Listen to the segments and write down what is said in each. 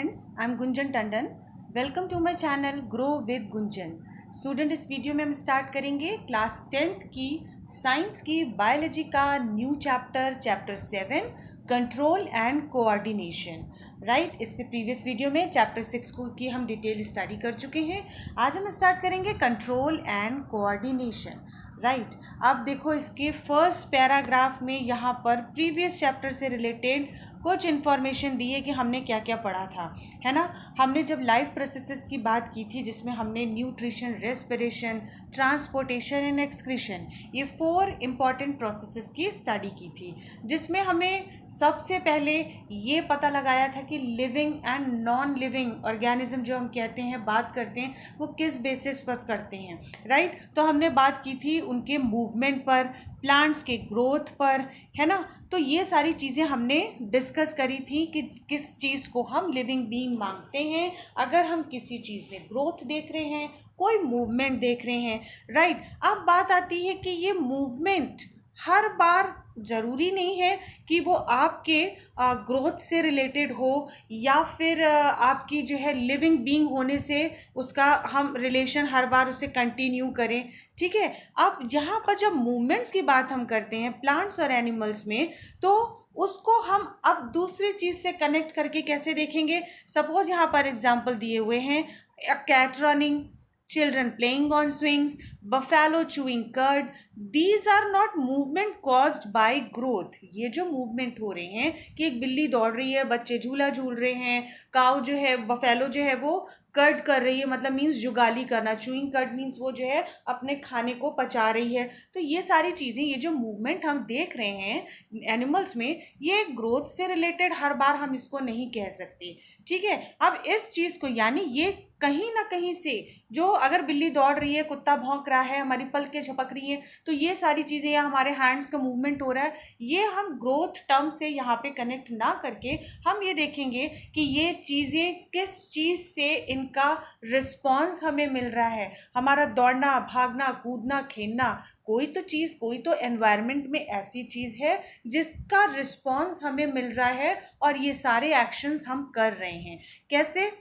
Friends, I am Gunjan Tandon. Welcome to my channel grow with Gunjan. Student, इस वीडियो में हम स्टार्ट करेंगे क्लास 10th की साइंस की बायोलॉजी का new chapter 7 control and coordination. Right, इससे प्रीवियस वीडियो में चैप्टर 6 को की हम डिटेल स्टडी कर चुके हैं। आज हम स्टार्ट करेंगे कंट्रोल एंड कोऑर्डिनेशन। राइट, अब देखो इसके फर्स्ट पैराग्राफ में यहाँ पर प्रीवियस चैप्टर से रिलेटेड कुछ इन्फॉर्मेशन दी है कि हमने क्या क्या पढ़ा था, है ना। हमने जब लाइफ प्रोसेसेस की बात की थी जिसमें हमने nutrition, respiration, transportation and excretion, ये 4 इंपॉर्टेंट प्रोसेसेस की स्टडी की थी, जिसमें हमें सबसे पहले ये पता लगाया था कि living and non living organism जो हम कहते हैं, बात करते हैं, वो किस बेसिस पर करते हैं। राइट, तो हमने बात की थी उनके मूवमेंट पर, प्लांट्स के ग्रोथ पर, है ना। तो ये सारी चीज़ें हमने डिस्कस करी थी कि किस चीज़ को हम लिविंग बीइंग मानते हैं अगर हम किसी चीज़ में ग्रोथ देख रहे हैं, कोई मूवमेंट देख रहे हैं। राइट, अब बात आती है कि ये मूवमेंट हर बार ज़रूरी नहीं है कि वो आपके ग्रोथ से रिलेटेड हो या फिर आपकी जो है लिविंग बीइंग होने से उसका हम रिलेशन हर बार उसे कंटिन्यू करें। ठीक है, अब यहाँ पर जब मूवमेंट्स की बात हम करते हैं प्लांट्स और एनिमल्स में, तो उसको हम अब दूसरी चीज़ से कनेक्ट करके कैसे देखेंगे। सपोज यहाँ पर एग्जाम्पल दिए हुए हैं, cat running, children playing on swings, buffalo chewing curd. These are not movement caused by growth. ये जो मूवमेंट हो रहे हैं कि एक बिल्ली दौड़ रही है, बच्चे झूला झूल रहे हैं, काऊ जो है, बफेलो जो है वो कर्ड कर रही है, मतलब मीन्स जुगाली करना, चूइंग कर्ड मीन्स वो जो है अपने खाने को पचा रही है। तो ये सारी चीज़ें, ये जो मूवमेंट हम देख रहे हैं एनिमल्स में, ये ग्रोथ से रिलेटेड हर बार हम इसको नहीं कह सकते। ठीक है, अब इस चीज़ को, यानी ये कहीं ना कहीं से, जो अगर बिल्ली दौड़ रही है, कुत्ता भौंक रहा है, हमारी पलकें झपक रही हैं, तो ये सारी चीज़ें, या हमारे हैंड्स का मूवमेंट हो रहा है, ये हम ग्रोथ टर्म से यहाँ पे कनेक्ट ना करके हम ये देखेंगे कि ये चीज़ें किस चीज़ से इनका रिस्पॉन्स हमें मिल रहा है। हमारा दौड़ना, भागना, कूदना, खेलना, कोई तो चीज़, कोई तो एनवायरनमेंट में ऐसी चीज़ है जिसका रिस्पॉन्स हमें मिल रहा है और ये सारे एक्शंस हम कर रहे हैं। कैसे,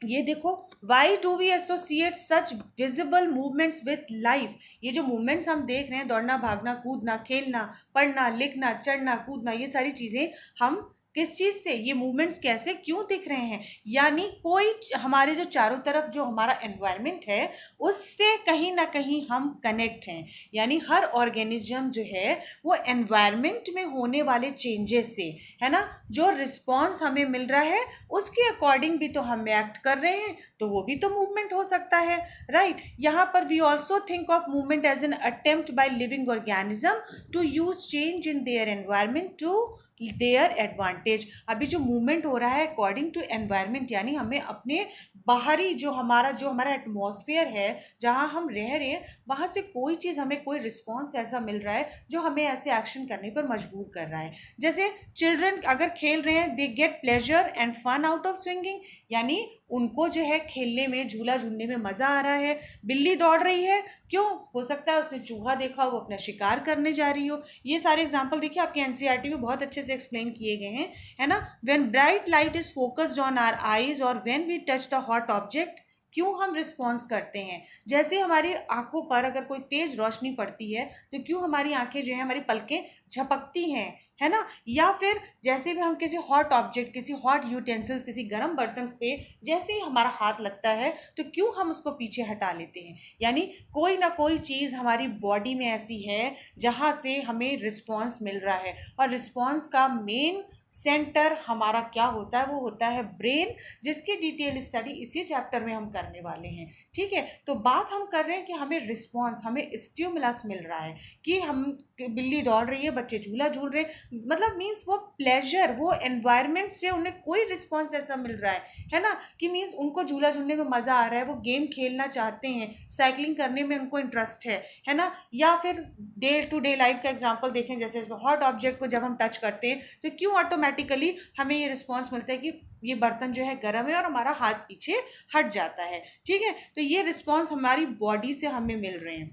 ये देखो, why do we associate such visible movements with life. ये जो मूवमेंट्स हम देख रहे हैं, दौड़ना, भागना, कूदना, खेलना, पढ़ना, लिखना, चढ़ना, कूदना, ये सारी चीज़ें हम किस चीज़ से, ये मूवमेंट्स कैसे क्यों दिख रहे हैं, यानी कोई हमारे जो चारों तरफ जो हमारा एनवायरनमेंट है उससे कहीं ना कहीं हम कनेक्ट हैं। यानी हर ऑर्गेनिज्म जो है वो एनवायरनमेंट में होने वाले चेंजेस से, है ना, जो रिस्पॉन्स हमें मिल रहा है उसके अकॉर्डिंग भी तो हम एक्ट कर रहे हैं, तो वो भी तो मूवमेंट हो सकता है। राइट, यहाँ पर we also think of movement as an attempt by living organism to use change in their environment to their advantage. अभी जो मूवमेंट हो रहा है अकॉर्डिंग टू एनवायरनमेंट, यानी हमें अपने बाहरी जो हमारा एटमॉस्फेयर है जहाँ हम रह रहे हैं, वहाँ से कोई चीज़, हमें कोई रिस्पॉन्स ऐसा मिल रहा है जो हमें ऐसे एक्शन करने पर मजबूर कर रहा है। जैसे चिल्ड्रन अगर खेल रहे हैं, they get pleasure and fun out of swinging, यानी उनको जो है खेलने में, झूला झूलने में मज़ा आ रहा है। बिल्ली दौड़ रही है, क्यों, हो सकता है उसने चूहा देखा, वो अपना शिकार करने जा रही हो। ये सारे एग्जाम्पल देखिए आपके एनसीईआरटी में बहुत अच्छे से एक्सप्लेन किए गए हैं, है ना। When bright light is focused on our eyes और when we touch the hot object, क्यों हम रिस्पॉन्स करते हैं। जैसे हमारी आंखों पर अगर कोई तेज रोशनी पड़ती है तो क्यों हमारी आंखें जो है, हमारी पलकें झपकती हैं, है ना। या फिर जैसे भी हम किसी हॉट ऑब्जेक्ट, किसी हॉट यूटेंसिल्स, किसी गर्म बर्तन पे जैसे ही हमारा हाथ लगता है तो क्यों हम उसको पीछे हटा लेते हैं। यानी कोई ना कोई चीज़ हमारी बॉडी में ऐसी है जहाँ से हमें रिस्पॉन्स मिल रहा है, और रिस्पॉन्स का मेन सेंटर हमारा क्या होता है, वो होता है ब्रेन, जिसकी डिटेल स्टडी इसी चैप्टर में हम करने वाले हैं। ठीक है, तो बात हम कर रहे हैं कि हमें रिस्पॉन्स, हमें स्टिमुलस मिल रहा है कि हम, बिल्ली दौड़ रही है, बच्चे झूला झूल रहे हैं, मतलब मीन्स वो प्लेजर, वो एनवायरनमेंट से उन्हें कोई रिस्पॉन्स ऐसा मिल रहा है ना, कि मीन्स उनको झूला झूलने में मज़ा आ रहा है, वो गेम खेलना चाहते हैं, साइकिलिंग करने में उनको इंटरेस्ट है ना। या फिर डे टू डे लाइफ का एग्जाम्पल देखें, जैसे इसमें हॉट ऑब्जेक्ट को जब हम टच करते हैं तो क्यों ऑटोमेटिकली हमें ये रिस्पॉन्स मिलता है कि ये बर्तन जो है गर्म है और हमारा हाथ पीछे हट जाता है। ठीक है, तो ये रिस्पॉन्स हमारी बॉडी से हमें मिल रहे हैं।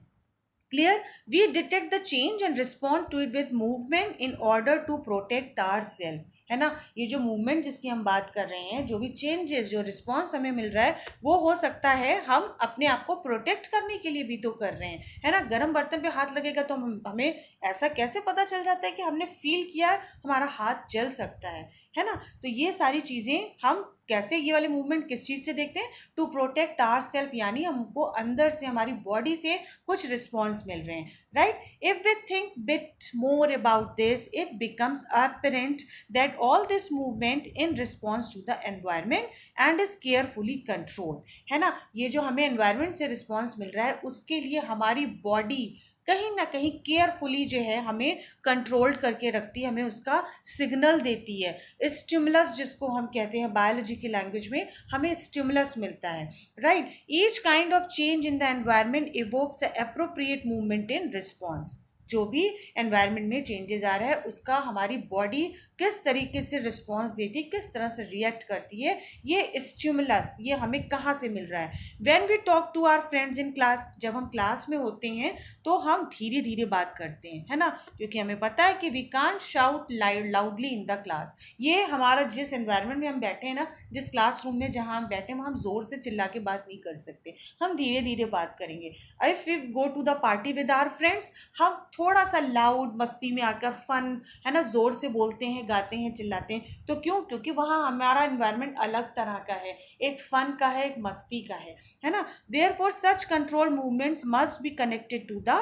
Clear? We detect the change and respond to it with movement in order to protect ourselves. है ना? ये जो मूवमेंट जिसकी हम बात कर रहे हैं, जो भी चेंजेस, जो रिस्पॉन्स हमें मिल रहा है, वो हो सकता है हम अपने आप को प्रोटेक्ट करने के लिए भी तो कर रहे हैं, है ना? गर्म बर्तन पे हाथ लगेगा तो हमें ऐसा कैसे पता चल जाता है कि हमने फील किया है, हमारा हाथ जल सकता है ना? तो ये सारी चीज़ें हम कैसे, ये वाले मूवमेंट किस चीज़ से देखते हैं? टू प्रोटेक्ट आवर सेल्फ, यानी हमको अंदर से, हमारी बॉडी से कुछ रिस्पॉन्स मिल रहे हैं, right? If we think bit more about this, it becomes apparent that all this movement in response to the environment and is carefully controlled, है ना? ये जो हमें environment से response मिल रहा है, उसके लिए हमारी body कहीं ना कहीं केयरफुली जो है हमें कंट्रोल्ड करके रखती है, हमें उसका सिग्नल देती है। स्टिमुलस जिसको हम कहते हैं बायोलॉजी की लैंग्वेज में, हमें स्टिमुलस मिलता है, right? Each kind of change in the environment evokes appropriate movement in response. जो भी एनवायरनमेंट में चेंजेस आ रहा है उसका हमारी बॉडी किस तरीके से रिस्पॉन्स देती है, किस तरह से रिएक्ट करती है, ये स्टिमुलस ये हमें कहाँ से मिल रहा है? When we talk to our friends in class, जब हम क्लास में होते हैं तो हम धीरे धीरे बात करते हैं, है ना? क्योंकि हमें पता है कि we can't shout loudly in the class. ये हमारा जिस एनवायरनमेंट में हम बैठे हैं ना, जिस क्लासरूम में जहाँ हम बैठे हैं, हम जोर से चिल्ला के बात नहीं कर सकते, हम धीरे धीरे बात करेंगे। If we go to the party with our friends, हम थोड़ा सा लाउड मस्ती में आकर फन, है ना, जोर से बोलते हैं, गाते हैं, चिल्लाते हैं। तो क्यों? क्योंकि वहाँ हमारा एनवायरनमेंट अलग तरह का है, एक फन का है, एक मस्ती का है ना? Therefore such control movements must be connected to the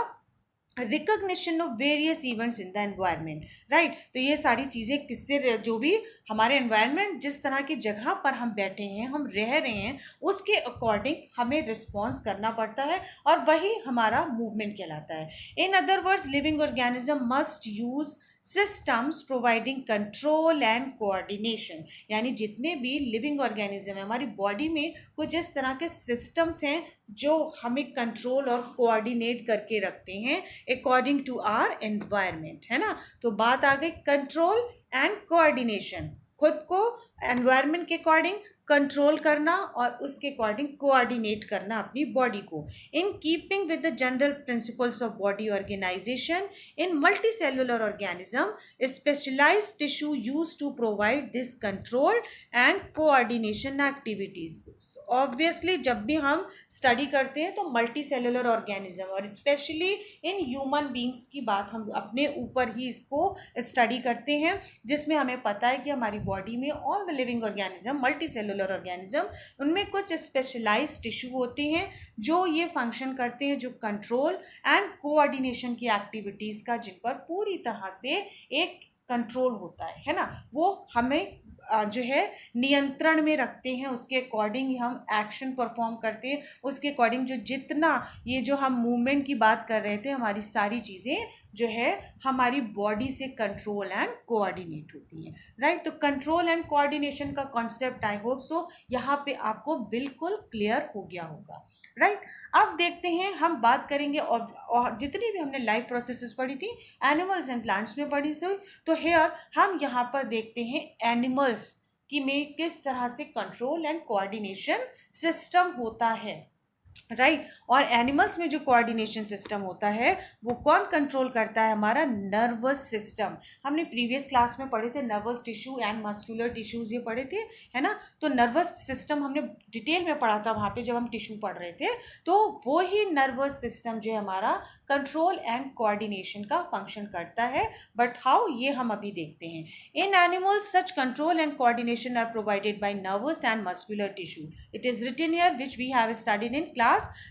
recognition of various events in the environment, right? तो ये सारी चीज़ें किससे, जो भी हमारे एनवायरनमेंट, जिस तरह की जगह पर हम बैठे हैं, हम रह रहे हैं, उसके अकॉर्डिंग हमें रिस्पॉन्स करना पड़ता है और वही हमारा मूवमेंट कहलाता है। In other words, living organism must use systems providing control and coordination, यानी जितने भी लिविंग ऑर्गेनिज्म है हमारी बॉडी में, कुछ इस तरह के सिस्टम्स हैं जो हमें कंट्रोल और कोऑर्डिनेट करके रखते हैं अकॉर्डिंग टू आवर एनवायरनमेंट, है ना? तो बात आ गई कंट्रोल एंड कोऑर्डिनेशन, खुद को एनवायरनमेंट के अकॉर्डिंग कंट्रोल करना और उसके अकॉर्डिंग कोऑर्डिनेट करना अपनी बॉडी को, in keeping with the general principles of body organisation. In multi cellular organism specialised tissue use to provide this control and coordination activities. Obviously जब भी हम स्टडी करते हैं तो मल्टी सेलुलर ऑर्गेनिज्म और स्पेशली इन ह्यूमन बींग्स की बात हम अपने ऊपर ही इसको स्टडी करते हैं, जिसमें हमें पता है कि हमारी बॉडी में all the living organism, multi cellular organism, उनमें कुछ स्पेशलाइज्ड टिश्यू होते हैं जो ये फंक्शन करते हैं, जो कंट्रोल एंड कोऑर्डिनेशन की एक्टिविटीज का, जिन पर पूरी तरह से एक कंट्रोल होता है ना? वो हमें जो है नियंत्रण में रखते हैं, उसके अकॉर्डिंग ही हम एक्शन परफॉर्म करते हैं, उसके अकॉर्डिंग जो जितना ये जो हम मूवमेंट की बात कर रहे थे, हमारी सारी चीज़ें जो है हमारी बॉडी से कंट्रोल एंड कोऑर्डिनेट होती हैं, राइट? तो कंट्रोल एंड कोऑर्डिनेशन का कॉन्सेप्ट आई होप सो यहाँ पे आपको बिल्कुल क्लियर हो गया होगा, राइट? अब देखते हैं, हम बात करेंगे और जितनी भी हमने लाइफ प्रोसेसेस पढ़ी थी एनिमल्स एंड प्लांट्स में पढ़ी थी, तो हेयर हम यहाँ पर देखते हैं एनिमल्स की में किस तरह से कंट्रोल एंड कोऑर्डिनेशन सिस्टम होता है, राइट? और एनिमल्स में जो कोऑर्डिनेशन सिस्टम होता है वो कौन कंट्रोल करता है? हमारा नर्वस सिस्टम। हमने प्रीवियस क्लास में पढ़े थे nervous tissue and muscular tissues, ये पढ़े थे, है ना? तो नर्वस सिस्टम हमने डिटेल में पढ़ा था वहाँ पे जब हम टिश्यू पढ़ रहे थे। तो वो ही नर्वस सिस्टम जो है हमारा कंट्रोल एंड कोऑर्डिनेशन का फंक्शन करता है। बट हाउ, ये हम अभी देखते हैं। In animals such control and coordination are provided by nervous and muscular tissue. It is written here which we have studied in class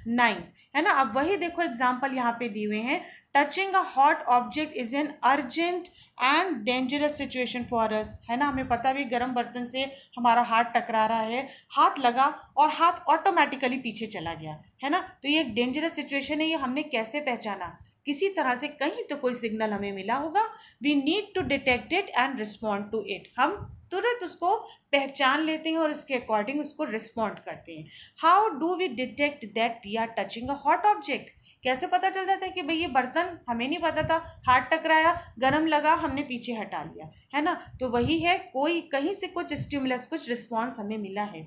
9, है ना? अब वही देखो एग्जाम्पल यहाँ पे दिए हुए हैं। Touching a hot object is an urgent and dangerous situation for us, है ना? हमें पता भी गर्म बर्तन से हमारा हाथ टकरा रहा है, हाथ लगा और हाथ ऑटोमेटिकली पीछे चला गया, है ना? तो ये एक डेंजरस सिचुएशन है। ये हमने कैसे पहचाना? किसी तरह से कहीं तो कोई सिग्नल हमें मिला होगा। We need to detect it and respond to it. हम तुरंत उसको पहचान लेते हैं और उसके अकॉर्डिंग उसको रिस्पॉन्ड करते हैं। How do we detect that we are touching a hot object? कैसे पता चल जाता है कि भाई ये बर्तन, हमें नहीं पता था, हाथ टकराया, गर्म लगा, हमने पीछे हटा लिया, है ना? तो वही है, कोई कहीं से कुछ स्टिमुलस, कुछ रिस्पॉन्स हमें मिला है।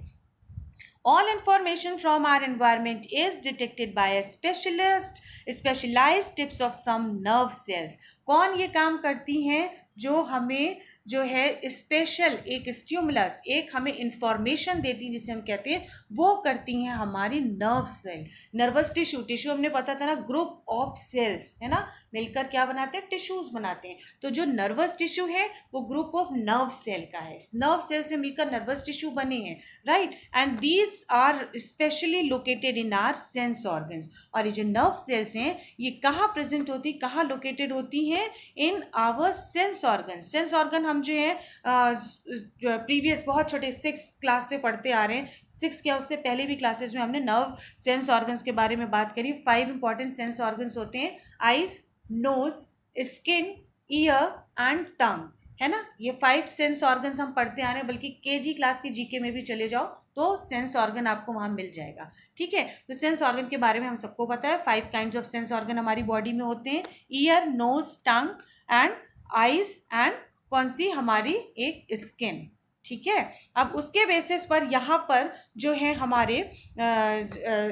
All information from our environment is detected by a specialized tips of some nerve cells. कौन ये काम करती हैं? जो हमें जो है स्पेशल एक स्टिमुलस, एक हमें इंफॉर्मेशन देती है जिसे हम कहते हैं, वो करती हैं हमारी nerve cell. Nervous tissue, tissue हमने पता था ना, ग्रुप ऑफ सेल्स है ना, मिलकर क्या बनाते हैं? टिश्यूज बनाते हैं। तो जो नर्वस टिश्यू है वो ग्रुप ऑफ नर्व सेल का है, नर्व सेल से मिलकर नर्वस टिश्यू बने हैं, right. And these are specially located in our sense organs. और ये जो नर्व सेल्स हैं ये कहाँ प्रेजेंट होती, कहाँ लोकेटेड होती हैं? In our sense organ. Sense organ हम जो है प्रीवियस बहुत छोटे 6 क्लास से पढ़ते आ रहे हैं। 6 क्या, उससे पहले भी क्लासेस में हमने नर्व सेंस ऑर्गन्स के बारे में बात करी। 5 इंपॉर्टेंट सेंस ऑर्गन्स होते हैं, eyes, nose, skin, ear and tongue, है ना। ये 5 सेंस ऑर्गन्स हम पढ़ते आ रहे हैं, बल्कि केजी क्लास की जीके में भी चले जाओ तो सेंस ऑर्गन आपको वहां मिल जाएगा, ठीक है। तो सेंस ऑर्गन के बारे में हम सबको पता है। 5 काइंड्स ऑफ सेंस ऑर्गन हमारी बॉडी में होते हैं, ear, nose, tongue and eyes and कौन सी? हमारी एक स्किन, ठीक है। अब उसके बेसिस पर यहाँ पर जो है हमारे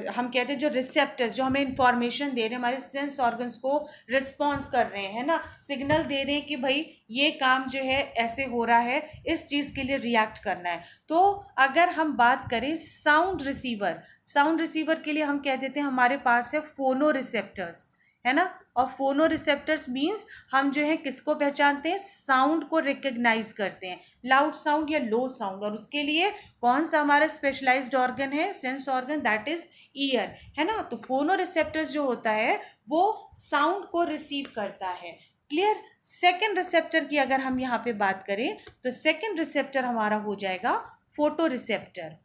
हम कहते हैं जो रिसेप्टर्स, जो हमें इंफॉर्मेशन दे रहे हैं, हमारे सेंस ऑर्गन्स को रिस्पॉन्स कर रहे हैं ना, सिग्नल दे रहे हैं कि भाई ये काम जो है ऐसे हो रहा है, इस चीज़ के लिए रिएक्ट करना है। तो अगर हम बात करें साउंड रिसीवर, साउंड रिसीवर के लिए हम कह देते हैं हमारे पास है फोनो रिसेप्टर्स, है ना। और फोनो रिसेप्टर्स मीन्स हम जो है किसको पहचानते हैं? साउंड को रिकग्नाइज करते हैं, लाउड साउंड या लो साउंड। और उसके लिए कौन सा हमारा स्पेशलाइज्ड ऑर्गन है, sense organ? That is year, है ना। तो फोनो रिसेप्टर्स जो होता है वो साउंड को रिसीव करता है, क्लियर। सेकेंड रिसेप्टर की अगर हम यहाँ पे बात करें तो सेकेंड रिसेप्टर हमारा हो जाएगा photo receptor,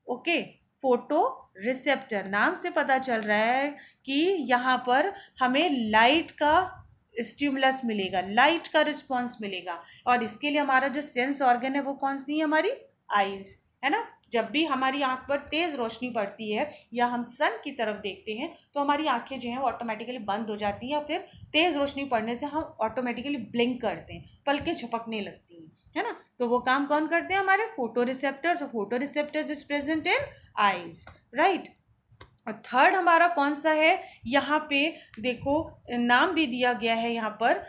okay. Photo receptor नाम से पता चल रहा है कि यहाँ पर हमें लाइट का स्टिमुलस मिलेगा, लाइट का रिस्पॉन्स मिलेगा। और इसके लिए हमारा जो सेंस ऑर्गन है वो कौन सी है? हमारी आईज, है ना। जब भी हमारी आंख पर तेज रोशनी पड़ती है या हम सन की तरफ देखते हैं तो हमारी आंखें जो हैं वो ऑटोमेटिकली बंद हो जाती हैं, या फिर तेज रोशनी पड़ने से हम ऑटोमेटिकली ब्लिंक करते हैं, पलकें झपकने लगती हैं, है ना। तो वो काम कौन करते हैं? हमारे photo receptors. Photo receptors is present in eyes, right. और थर्ड हमारा कौन सा है? यहाँ पे देखो नाम भी दिया गया है यहाँ पर,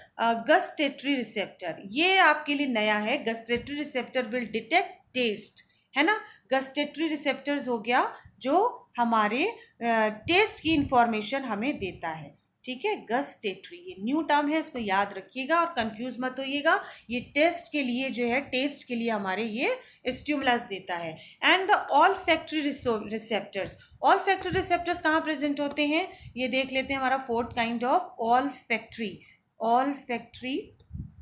गस्टेटरी रिसेप्टर। ये आपके लिए नया है। Gustatory receptor will detect taste, है ना। गस्टेटरी रिसेप्टर्स हो गया जो हमारे टेस्ट की इंफॉर्मेशन हमें देता है, ठीक है। गस्टेटरी ये न्यू टर्म है, इसको याद रखिएगा और कंफ्यूज मत होइएगा। ये टेस्ट के लिए जो है, टेस्ट के लिए हमारे ये स्टिमुलस देता है। And the olfactory receptors, olfactory receptors कहाँ प्रेजेंट होते हैं? ये देख लेते हैं, हमारा fourth kind of olfactory, olfactory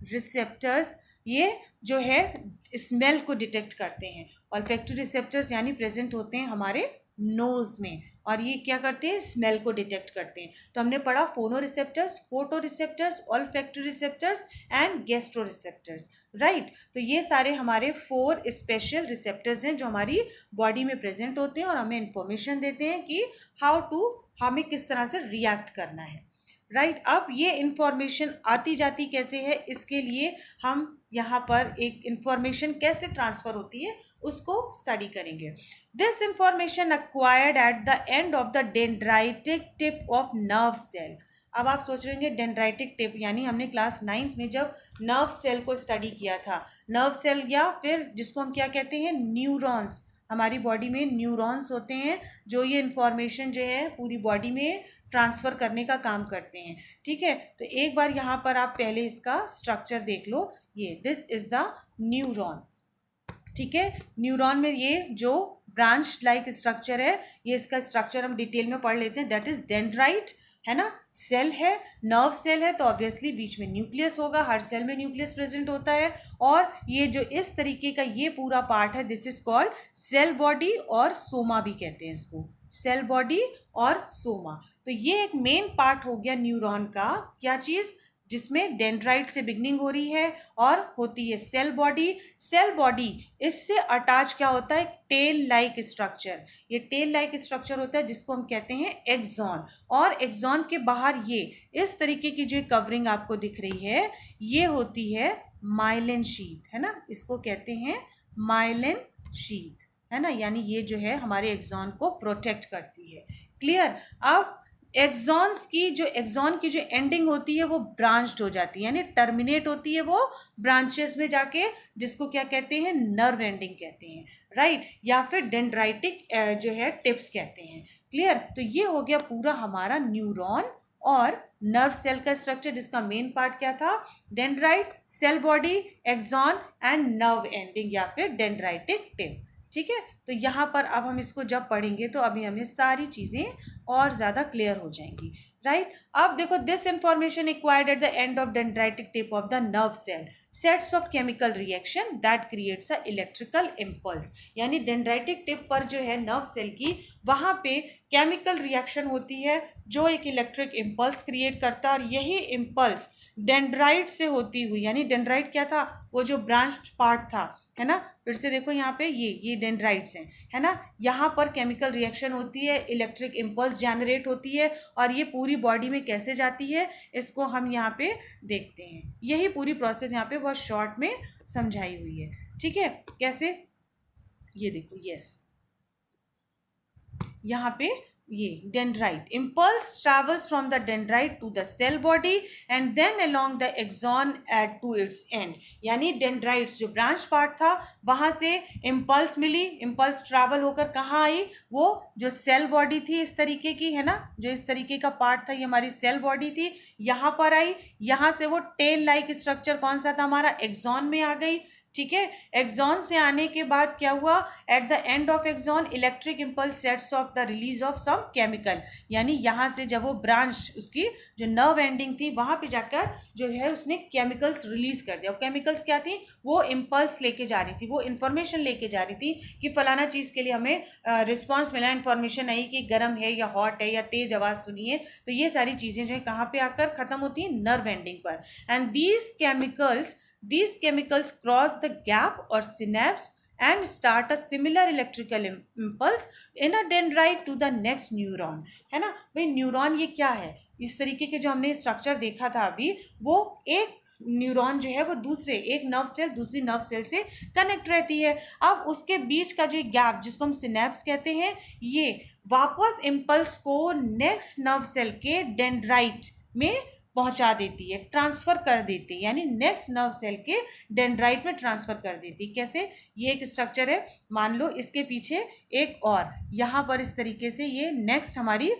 receptors. ये जो है स्मेल को डिटेक्ट करते हैं। ऑल्फैक्टरी रिसेप्टर्स यानी प्रेजेंट होते हैं हमारे नोज में, और ये क्या करते हैं? स्मेल को डिटेक्ट करते हैं। तो हमने पढ़ा फोनो receptors, photo receptors, olfactory receptors and gastro receptors, right. तो ये सारे हमारे 4 स्पेशल रिसेप्टर्स हैं जो हमारी बॉडी में प्रेजेंट होते हैं और हमें इंफॉर्मेशन देते हैं कि हाउ टू, हमें किस तरह से रिएक्ट करना है, राइट। अब ये इंफॉर्मेशन आती जाती कैसे है, इसके लिए हम यहाँ पर एक इंफॉर्मेशन कैसे ट्रांसफर होती है उसको स्टडी करेंगे। This information acquired at the end of the dendritic tip of nerve cell. अब आप सोच रहे हैं डेंड्राइटिक टिप यानी हमने क्लास 9th में जब नर्व सेल को स्टडी किया था, नर्व सेल या फिर जिसको हम क्या कहते हैं? न्यूरॉन्स। हमारी बॉडी में न्यूरॉन्स होते हैं जो ये इंफॉर्मेशन जो है पूरी बॉडी में ट्रांसफर करने का काम करते हैं, ठीक है। तो एक बार यहाँ पर आप पहले इसका स्ट्रक्चर देख लो। ये दिस इज द न्यूरॉन, ठीक है। न्यूरॉन में ये जो ब्रांच लाइक स्ट्रक्चर है, ये इसका स्ट्रक्चर हम डिटेल में पढ़ लेते हैं। दैट इज डेंड्राइट, है ना। सेल है, नर्व सेल है, तो ऑब्वियसली बीच में न्यूक्लियस होगा, हर सेल में न्यूक्लियस प्रेजेंट होता है। और ये जो इस तरीके का ये पूरा पार्ट है, this is called cell body, और सोमा भी कहते हैं इसको, सेल बॉडी और सोमा। तो ये एक मेन पार्ट हो गया न्यूरॉन का, क्या चीज? जिसमें डेंड्राइट से बिगनिंग हो रही है और होती है सेल बॉडी। सेल बॉडी इससे अटैच क्या होता है? Tail like structure. ये टेल लाइक स्ट्रक्चर होता है जिसको हम कहते हैं एक्सॉन। और एक्सॉन के बाहर ये इस तरीके की जो कवरिंग आपको दिख रही है, ये होती है माइलिन शीथ, है ना। इसको कहते हैं माइलिन शीथ, है ना, यानी ये जो है हमारे एक्सॉन को प्रोटेक्ट करती है। क्लियर। अब एक्सॉन की जो एंडिंग होती है वो ब्रांच्ड हो जाती है, यानी टर्मिनेट होती है वो ब्रांचेस में जाके, जिसको क्या कहते हैं, नर्व एंडिंग कहते हैं, राइट, या फिर डेंड्राइटिक जो है टिप्स कहते हैं। क्लियर। तो ये हो गया पूरा हमारा न्यूरॉन और नर्व सेल का स्ट्रक्चर, जिसका मेन पार्ट क्या था, dendrite, cell body, axon and nerve ending या फिर डेंड्राइटिक टिप। ठीक है। तो यहाँ पर अब हम इसको जब पढ़ेंगे तो अभी हमें सारी चीजें और ज्यादा क्लियर हो जाएंगी, राइट। अब देखो, this information acquired at the end of dendritic tip of the nerve cell sets of chemical reaction that creates a electrical impulse, यानी डेंड्राइटिक टिप पर जो है नर्व सेल की, वहां पे केमिकल रिएक्शन होती है जो एक इलेक्ट्रिक इम्पल्स क्रिएट करता है, और यही इम्पल्स डेंड्राइट से होती हुई, यानी डेंड्राइट क्या था, वो जो ब्रांच पार्ट था, है ना, फिर से देखो यहाँ पे ये डेंड्राइट्स हैं, है ना, यहाँ पर केमिकल रिएक्शन होती है, इलेक्ट्रिक इम्पल्स जनरेट होती है, और ये पूरी बॉडी में कैसे जाती है इसको हम यहाँ पे देखते हैं। यही पूरी प्रोसेस यहाँ पे बहुत शॉर्ट में समझाई हुई है। ठीक है, कैसे, ये देखो, यस, यहाँ पे ये dendrite impulse travels from the dendrite to the cell body and then along the axon at to its end, यानी डेंड्राइट्स जो ब्रांच पार्ट था वहां से इम्पल्स मिली, इम्पल्स ट्रैवल होकर कहाँ आई, वो जो सेल बॉडी थी इस तरीके की, है ना, जो इस तरीके का पार्ट था ये हमारी सेल बॉडी थी, यहाँ पर आई, यहाँ से वो टेल लाइक स्ट्रक्चर कौन सा था हमारा, एक्सॉन में आ गई। ठीक है, एक्सॉन से आने के बाद क्या हुआ, at the end of axon electric impulse sets of the release of some chemical, यानी यहां से जब वो ब्रांच उसकी जो नर्व एंडिंग थी वहां पे जाकर जो है उसने केमिकल्स रिलीज कर दिया। केमिकल्स क्या थी, वो इम्पल्स लेके जा रही थी, वो इंफॉर्मेशन लेके जा रही थी कि फलाना चीज के लिए हमें रिस्पॉन्स मिला, इंफॉर्मेशन आई कि गर्म है या हॉट है या तेज आवाज सुनिए, तो ये सारी चीजें जो है कहाँ पे आकर खत्म होती है, नर्व एंडिंग पर। And these chemicals cross the gap or synapse and start a similar electrical impulse in a dendrite to the next neuron, है ना भाई। न्यूरॉन ये क्या है, इस तरीके के जो हमने स्ट्रक्चर देखा था अभी, वो एक न्यूरॉन जो है वो दूसरे एक नर्व सेल दूसरी नर्व सेल से कनेक्ट रहती है। अब उसके बीच का जो गैप जिसको हम सिनेप्स कहते हैं, ये वापस इम्पल्स को नेक्स्ट नर्व सेल के डेंड्राइट में पहुंचा देती है, ट्रांसफर कर देती है, यानी नेक्स्ट नर्व सेल के डेंड्राइट में ट्रांसफर कर देती है। कैसे, ये एक स्ट्रक्चर है, मान लो इसके पीछे एक और, यहां पर इस तरीके से ये नेक्स्ट हमारी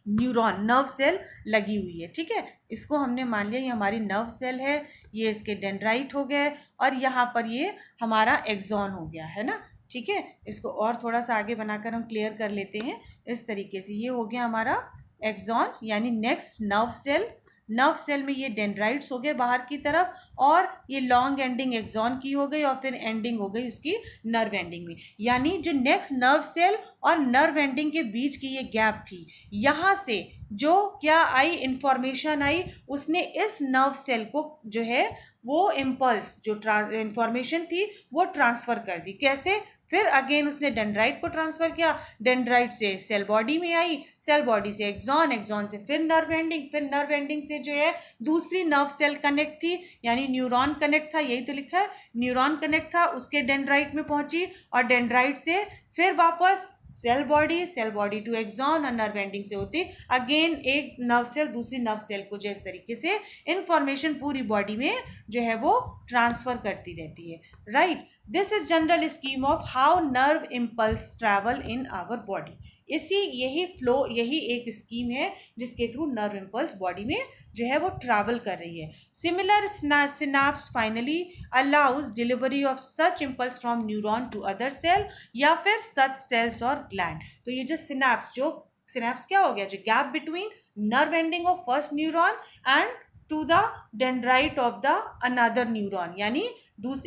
न्यूरॉन नर्व सेल लगी हुई है। ठीक है, इसको हमने मान लिया ये हमारी नर्व सेल है, ये इसके डेंड्राइट हो गए, और यहाँ पर ये हमारा एक्सॉन हो गया, है ना। ठीक है, इसको और थोड़ा सा आगे बनाकर हम क्लियर कर लेते हैं इस तरीके से। ये हो गया हमारा एक्सॉन, यानी next nerve cell, nerve cell में ये डेंड्राइट्स हो गए बाहर की तरफ, और ये लॉन्ग एंडिंग एक्सॉन की हो गई, और फिर एंडिंग हो गई उसकी नर्व एंडिंग में, यानी जो नेक्स्ट नर्व सेल और नर्व एंडिंग के बीच की ये गैप थी, यहां से जो क्या आई, इंफॉर्मेशन आई, उसने इस नर्व सेल को जो है वो इम्पल्स जो इंफॉर्मेशन थी वो ट्रांसफर कर दी। कैसे, फिर अगेन उसने डेंड्राइट को ट्रांसफर किया, डेंड्राइट से सेल बॉडी में आई, सेल बॉडी से एक्सॉन, एक्सॉन से फिर नर्व एंडिंग, फिर नर्व एंडिंग से जो है दूसरी नर्व सेल कनेक्ट थी, यानी न्यूरॉन कनेक्ट था, यही तो लिखा है, न्यूरॉन कनेक्ट था, उसके डेंड्राइट में पहुंची, और डेंड्राइट से फिर वापस सेल बॉडी टू एक्सॉन, और नर्व एंडिंग से होती अगेन एक नर्व सेल दूसरी नर्व सेल को जिस तरीके से इंफॉर्मेशन पूरी बॉडी में जो है वो ट्रांसफर करती रहती है, right. This is general scheme of how nerve impulse travel in our body. यही फ्लो, यही एक स्कीम है जिसके थ्रू नर्व इम्पल्स बॉडी में जो है वो ट्रैवल कर रही है। Similar synapse finally allows delivery of such impulse from neuron to other cell या फिर सच सेल्स और ग्लैंड। तो ये जो सिनेप्स क्या हो गया, जो gap between nerve ending of first neuron and to the dendrite of the another neuron, यानी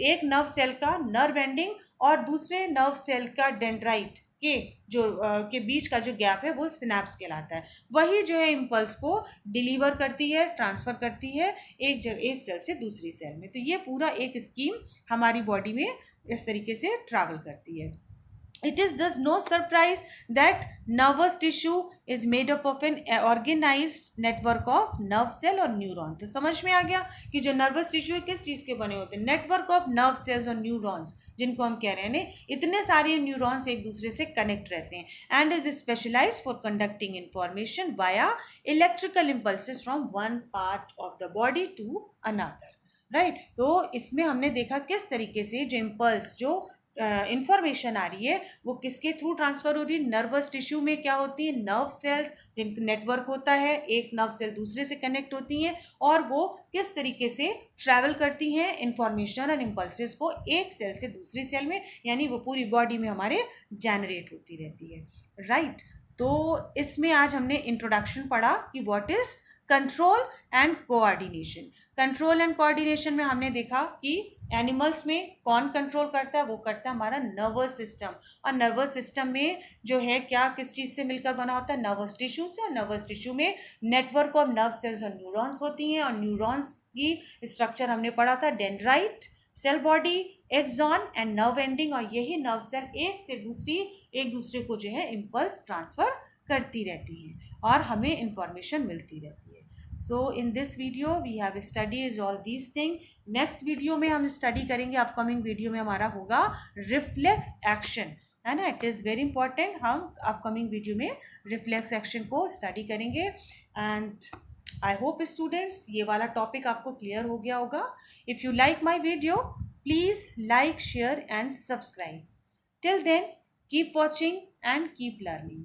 एक नर्व सेल का नर्व एंडिंग और दूसरे नर्व सेल का डेंड्राइट के जो के बीच का जो गैप है वो सिनेप्स कहलाता है। वही जो है इम्पल्स को डिलीवर करती है, ट्रांसफर करती है एक सेल से दूसरी सेल में। तो ये पूरा एक स्कीम हमारी बॉडी में इस तरीके से ट्रैवल करती है। It is thus no surprise that nervous tissue is made up of an organized network of nerve cell और न्यूरॉन. तो समझ में आ गया कि जो नर्वस टिश्यू है किस चीज के बने होते हैं, नेटवर्क ऑफ नर्व सेल्स और न्यूरॉन्स, जिनको हम कह रहे हैं इतने सारे न्यूरॉन्स एक दूसरे से कनेक्ट रहते हैं, and is specialised for conducting information via electrical impulses from one part of the body to another. Right, तो इसमें हमने देखा किस तरीके से जो इम्पल्स, जो इंफॉर्मेशन आ रही है वो किसके थ्रू ट्रांसफर हो रही है. नर्वस टिश्यू में क्या होती है, नर्व सेल्स, जिनका नेटवर्क होता है, एक नर्व सेल दूसरे से कनेक्ट होती हैं और वो किस तरीके से ट्रैवल करती हैं इंफॉर्मेशन और इम्पल्सेस को एक सेल से दूसरी सेल में, यानी वो पूरी बॉडी में हमारे जनरेट होती रहती है. राइट, तो इसमें आज हमने इंट्रोडक्शन पढ़ा कि what is control and coordination. Control and coordination में हमने देखा कि एनिमल्स में कौन कंट्रोल करता है, वो करता है हमारा नर्वस सिस्टम. और नर्वस सिस्टम में जो है क्या, किस चीज से मिलकर बना होता है, नर्वस टिश्यू से. और नर्वस टिश्यू में नेटवर्क ऑफ नर्व सेल्स और न्यूरॉन्स होती हैं. और न्यूरॉन्स की स्ट्रक्चर हमने पढ़ा था, dendrite, cell body, axon and nerve ending. और यही नर्व सेल एक दूसरे को जो है इम्पल्स ट्रांसफर करती रहती हैं और हमें इंफॉर्मेशन मिलती रहती है. So in this video we have studies all these thing. Next video में हम स्टडी करेंगे, अपकमिंग वीडियो में हमारा होगा रिफ्लेक्स एक्शन, है ना. It is very important. हम अपकमिंग वीडियो में रिफ्लेक्स एक्शन को स्टडी करेंगे. एंड आई होप स्टूडेंट्स ये वाला टॉपिक आपको क्लियर हो गया होगा. If you like my video please like, share and subscribe. Till then keep watching and keep learning.